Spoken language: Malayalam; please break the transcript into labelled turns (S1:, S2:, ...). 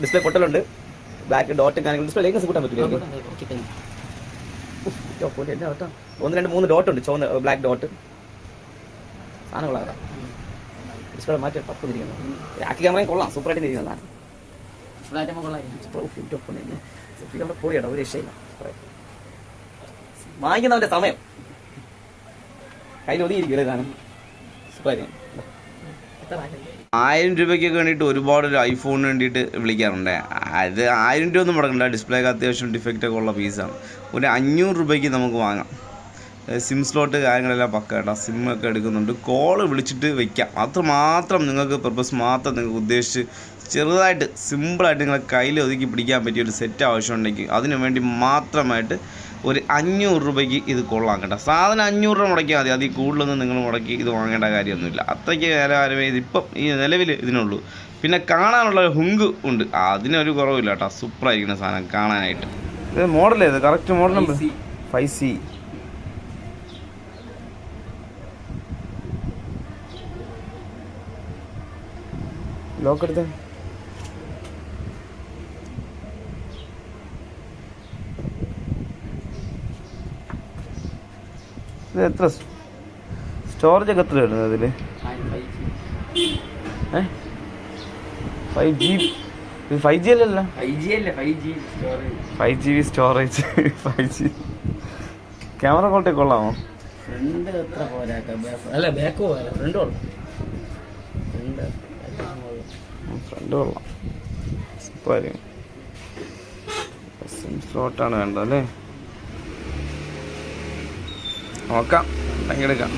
S1: ഡിസ്പ്ലേ പൊട്ടലുണ്ട്. ബ്ലാക്ക് ഡോട്ട് ഡിസ്പ്ലേ ലേക്കൻസ് കൂട്ടാൻ പറ്റില്ല. 1 2 3 ഡോട്ട് ഉണ്ട്. ചുവന്ന ബ്ലാക്ക് ഡോട്ട് സാധനങ്ങളാണ്. ഡിസ്പ്ലേ മാറ്റി പത്ത് തിരിക്കുന്നു. ബാക്ക് ക്യാമറയും കൊള്ളാം, സൂപ്പറായിട്ട് തിരിക്കുന്നതാണ്. പോയിട്ടോ ഒരു രക്ഷയില്ല. വാങ്ങിക്കുന്നവന്റെ സമയം കയ്യിൽ ഒതുങ്ങിയിരിക്കും സാധനം. സൂപ്പറായിരിക്കും.
S2: 1000 രൂപയ്ക്കൊക്കെ വേണ്ടിയിട്ട് ഒരുപാട് ഒരു ഐഫോണിന് വേണ്ടിയിട്ട് വിളിക്കാറുണ്ട്. അത് 1000 രൂപ ഒന്നും മുടക്കണ്ട. ഡിസ്പ്ലേക്ക് അത്യാവശ്യം ഡിഫക്റ്റൊക്കെ ഉള്ള പീസാണ്. ഒരു 500 രൂപയ്ക്ക് നമുക്ക് വാങ്ങാം. സിം സ്ലോട്ട് കാര്യങ്ങളെല്ലാം പക്ക കേട്ടോ. സിമ്മൊക്കെ എടുക്കുന്നുണ്ട്. കോള് വിളിച്ചിട്ട് വയ്ക്കാം. അത്രമാത്രം നിങ്ങൾക്ക് പർപ്പസ് മാത്രം നിങ്ങൾക്ക് ഉദ്ദേശിച്ച് ചെറുതായിട്ട് സിമ്പിളായിട്ട് നിങ്ങളെ കയ്യിൽ ഒതുക്കി പിടിക്കാൻ പറ്റിയ ഒരു സെറ്റ് ആവശ്യമുണ്ടെങ്കിൽ അതിനു വേണ്ടി മാത്രമായിട്ട് ഒരു 500 രൂപയ്ക്ക് ഇത് കൊള്ളാം കേട്ടോ. സാധനം 500 രൂപ മുടക്കിയാൽ മതി. അതിൽ കൂടുതലൊന്നും നിങ്ങൾ മുടക്കി ഇത് വാങ്ങേണ്ട കാര്യമൊന്നുമില്ല. അത്രയ്ക്ക് കാലം ഇതിപ്പം ഈ നിലവിൽ ഇതിനുള്ളൂ. പിന്നെ കാണാനുള്ള ഹുങ്ക് ഉണ്ട്, അതിനൊരു കുറവില്ല കേട്ടോ. സൂപ്പറായിരിക്കുന്ന സാധനം കാണാനായിട്ട്. ഇത് മോഡൽ ഏത്? Correct model number 5C. Lock എടുത്ത ഇത് എത്ര സ്റ്റോറേജ് ഒക്കെ എത്ര വരുന്നത് അതില്? 5GB. ഇത് 5G അല്ലല്ലോ. 5GB storage. 5G. Camera quality കൊള്ളാമോ?
S1: ഫ്രണ്ട് എത്ര അല്ല ബാക്ക് പോരാ, ഫ്രണ്ട് കൊള്ളാം.
S2: ഫ്രണ്ട് കൊള്ളാം, സൂപ്പറായിരിക്കും. സിം സ്ലോട്ടാണ് വേണ്ടത് അല്ലേ? നോക്കാം, എടുക്കാം.